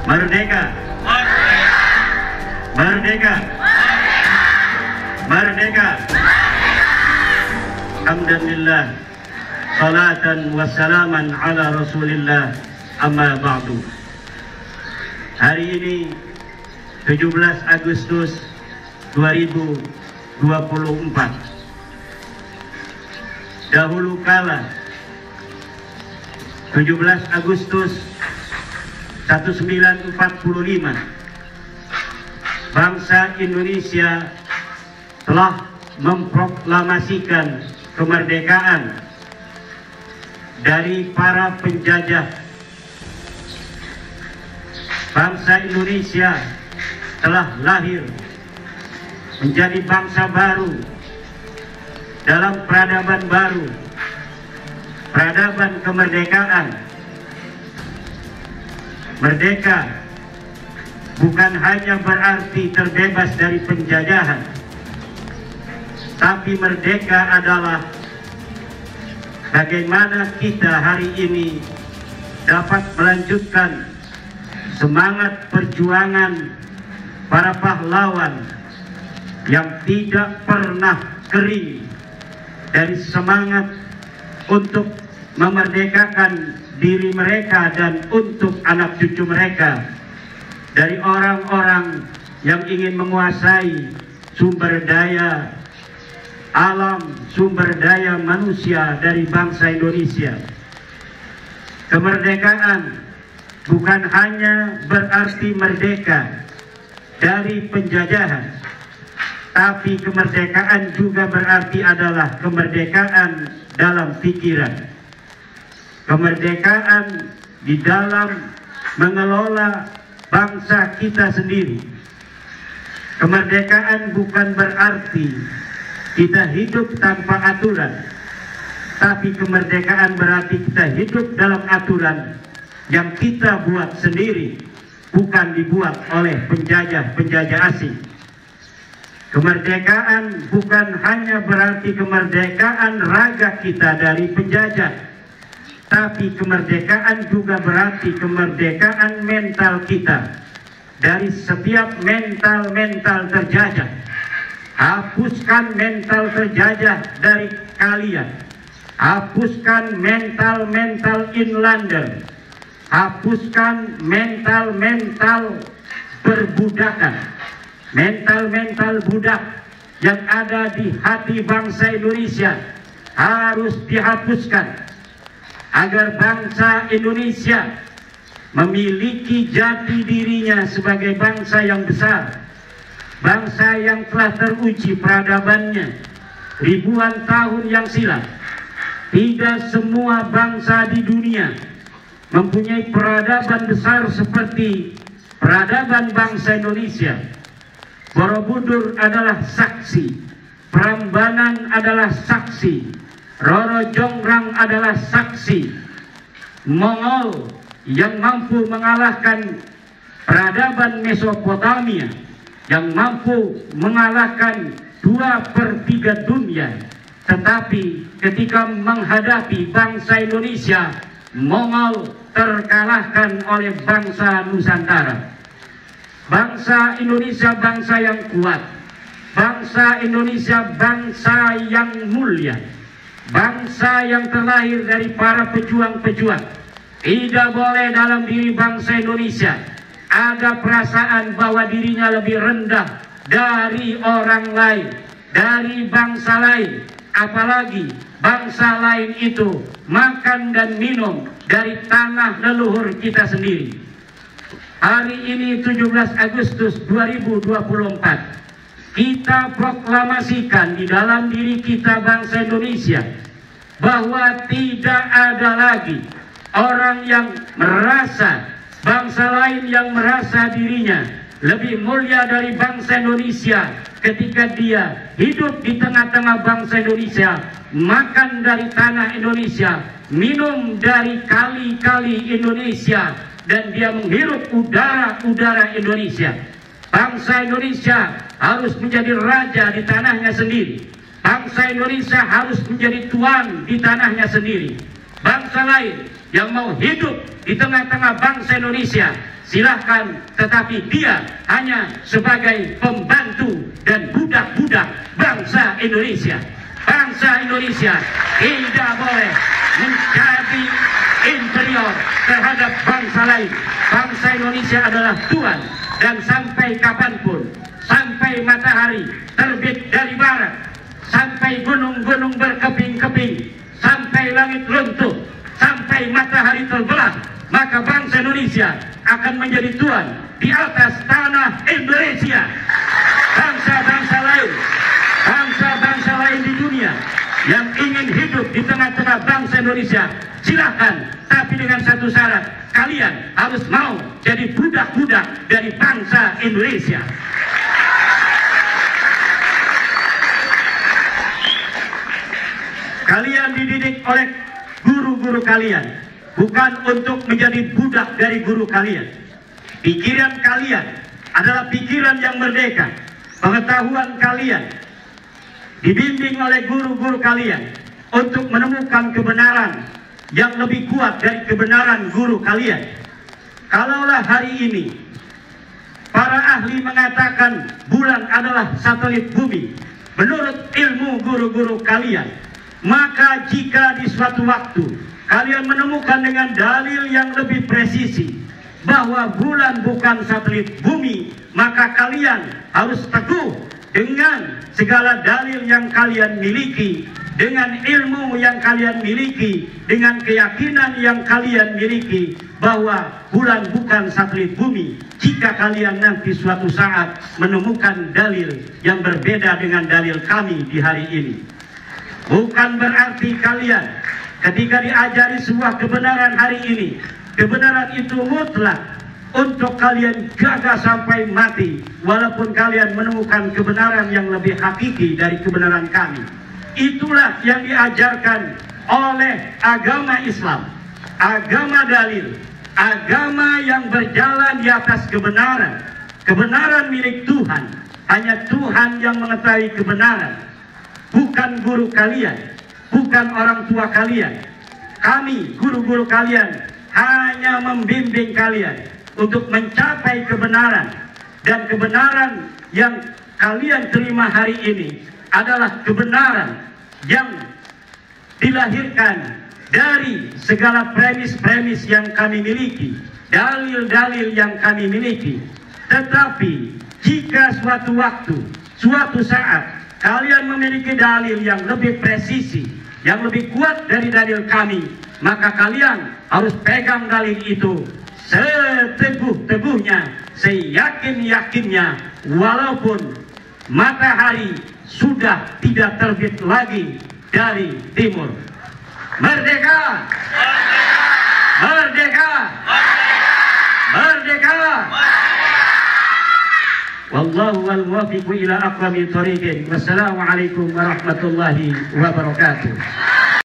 Merdeka! Merdeka! Merdeka! Alhamdulillah, salatan wassalaman ala rasulillah, amma ba'du. Hari ini 17 Agustus 2024. Dahulu kala 17 Agustus 1945 bangsa Indonesia telah memproklamasikan kemerdekaan dari para penjajah. Bangsa Indonesia telah lahir menjadi bangsa baru dalam peradaban baru, peradaban kemerdekaan. Merdeka bukan hanya berarti terbebas dari penjajahan, tapi merdeka adalah bagaimana kita hari ini dapat melanjutkan semangat perjuangan para pahlawan yang tidak pernah kering dari semangat untuk memerdekakan diri mereka dan untuk anak cucu mereka dari orang-orang yang ingin menguasai sumber daya alam, sumber daya manusia dari bangsa Indonesia. Kemerdekaan bukan hanya berarti merdeka dari penjajahan, tapi kemerdekaan juga berarti adalah kemerdekaan dalam pikiran. Kemerdekaan di dalam mengelola bangsa kita sendiri. Kemerdekaan bukan berarti kita hidup tanpa aturan, tapi kemerdekaan berarti kita hidup dalam aturan yang kita buat sendiri, bukan dibuat oleh penjajah-penjajah asing. Kemerdekaan bukan hanya berarti kemerdekaan raga kita dari penjajah, tapi kemerdekaan juga berarti kemerdekaan mental kita dari setiap mental-mental terjajah. Hapuskan mental terjajah dari kalian. Hapuskan mental-mental inlander. Hapuskan mental-mental perbudakan. Mental-mental budak yang ada di hati bangsa Indonesia harus dihapuskan agar bangsa Indonesia memiliki jati dirinya sebagai bangsa yang besar, bangsa yang telah teruji peradabannya ribuan tahun yang silam. Tidak semua bangsa di dunia mempunyai peradaban besar seperti peradaban bangsa Indonesia. Borobudur adalah saksi, Prambanan adalah saksi, Roro Jonggrang adalah saksi. Mongol yang mampu mengalahkan peradaban Mesopotamia, yang mampu mengalahkan 2/3 dunia, tetapi ketika menghadapi bangsa Indonesia, Mongol terkalahkan oleh bangsa Nusantara. Bangsa Indonesia bangsa yang kuat, bangsa Indonesia bangsa yang mulia, bangsa yang terlahir dari para pejuang-pejuang. Tidak boleh dalam diri bangsa Indonesia ada perasaan bahwa dirinya lebih rendah dari orang lain, dari bangsa lain. Apalagi bangsa lain itu makan dan minum dari tanah leluhur kita sendiri. Hari ini 17 Agustus 2024 kita proklamasikan di dalam diri kita bangsa Indonesia bahwa tidak ada lagi orang yang merasa, bangsa lain yang merasa dirinya lebih mulia dari bangsa Indonesia ketika dia hidup di tengah-tengah bangsa Indonesia, makan dari tanah Indonesia, minum dari kali-kali Indonesia, dan dia menghirup udara-udara Indonesia. Bangsa Indonesia harus menjadi raja di tanahnya sendiri. Bangsa Indonesia harus menjadi tuan di tanahnya sendiri. Bangsa lain yang mau hidup di tengah-tengah bangsa Indonesia, silahkan, tetapi dia hanya sebagai pembantu dan budak-budak bangsa Indonesia. Bangsa Indonesia tidak boleh menjadi inferior terhadap bangsa lain. Bangsa Indonesia adalah Tuhan, dan sampai kapanpun, sampai matahari terbit dari barat, sampai gunung-gunung berkeping-keping, sampai langit runtuh, sampai matahari terbelah, maka bangsa Indonesia akan menjadi tuan di atas tanah Indonesia. Bangsa-bangsa lain di dunia yang ingin hidup di tengah-tengah bangsa Indonesia, silahkan, tapi dengan satu syarat: kalian harus mau jadi budak-budak dari bangsa Indonesia. Kalian dididik oleh guru-guru kalian, bukan untuk menjadi budak dari guru kalian. Pikiran kalian adalah pikiran yang merdeka. Pengetahuan kalian dibimbing oleh guru-guru kalian untuk menemukan kebenaran yang lebih kuat dari kebenaran guru kalian. Kalaulah hari ini para ahli mengatakan bulan adalah satelit bumi, menurut ilmu guru-guru kalian, maka jika di suatu waktu kalian menemukan dengan dalil yang lebih presisi bahwa bulan bukan satelit bumi, maka kalian harus teguh dengan segala dalil yang kalian miliki, dengan ilmu yang kalian miliki, dengan keyakinan yang kalian miliki bahwa bulan bukan satelit bumi. Jika kalian nanti suatu saat menemukan dalil yang berbeda dengan dalil kami di hari ini, bukan berarti kalian ketika diajari sebuah kebenaran hari ini, kebenaran itu mutlak untuk kalian jaga sampai mati, walaupun kalian menemukan kebenaran yang lebih hakiki dari kebenaran kami. Itulah yang diajarkan oleh agama Islam, agama dalil, agama yang berjalan di atas kebenaran. Kebenaran milik Tuhan, hanya Tuhan yang mengetahui kebenaran, bukan guru kalian, bukan orang tua kalian. Kami, guru-guru kalian, hanya membimbing kalian untuk mencapai kebenaran. Dan kebenaran yang kalian terima hari ini adalah kebenaran yang dilahirkan dari segala premis-premis yang kami miliki, dalil-dalil yang kami miliki. Tetapi jika suatu waktu, suatu saat kalian memiliki dalil yang lebih presisi, yang lebih kuat dari dalil kami, maka kalian harus pegang dalil itu seteguh-teguhnya, seyakin-yakinnya, walaupun matahari sudah tidak terbit lagi dari timur. Merdeka! Merdeka! Merdeka! Wallahu wal muwaffiq ila aqwamit thoriqin. Wassalamualaikum warahmatullahi wabarakatuh.